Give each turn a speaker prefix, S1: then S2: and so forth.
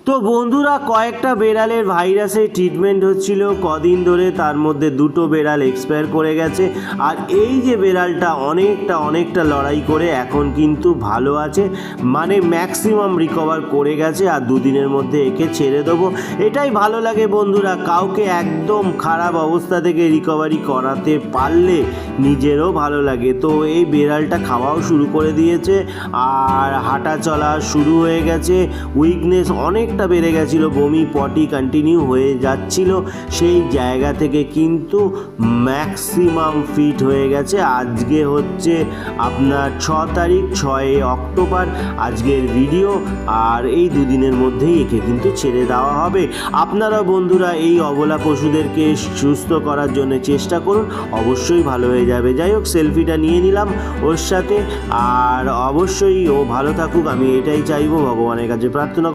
S1: তো বন্ধুরা, কয়েকটা বেড়ালের ভাইরাসের ট্রিটমেন্ট হচ্ছিল কদিন ধরে, তার মধ্যে দুটো বেড়াল এক্সপায়ার করে গেছে। আর এই যে বেড়ালটা অনেকটা লড়াই করে এখন কিন্তু ভালো আছে, মানে ম্যাক্সিমাম রিকভার করে গেছে। আর দুদিনের মধ্যে একে ছেড়ে দেবো। এটাই ভালো লাগে বন্ধুরা, কাউকে একদম খারাপ অবস্থা থেকে রিকভারি করাতে পারলে নিজেরও ভালো লাগে। তো এই বেড়ালটা খাওয়াও শুরু করে দিয়েছে আর হাঁটা চলা শুরু হয়ে গেছে। উইকনেস অনেকটা বেড়ে গেছিলো, বমি পটি কন্টিনিউ হয়ে যাচ্ছিল, সেই জায়গা থেকে কিন্তু ম্যাক্সিমাম ফিট হয়ে গেছে। আজকে হচ্ছে আপনার 6 তারিখ, 6 অক্টোবর আজকের ভিডিও। আর এই দুদিনের মধ্যেই একে কিন্তু ছেড়ে দেওয়া হবে। আপনারা বন্ধুরা এই অবলা পশুদেরকে সুস্থ করার জন্য চেষ্টা করুন, অবশ্যই ভালো হয়ে যাবে। যাই হোক, সেলফিটা নিয়ে নিলাম ওর সাথে। আর অবশ্যই ও ভালো থাকুক, আমি এটাই চাইবো, ভগবানের কাছে প্রার্থনা।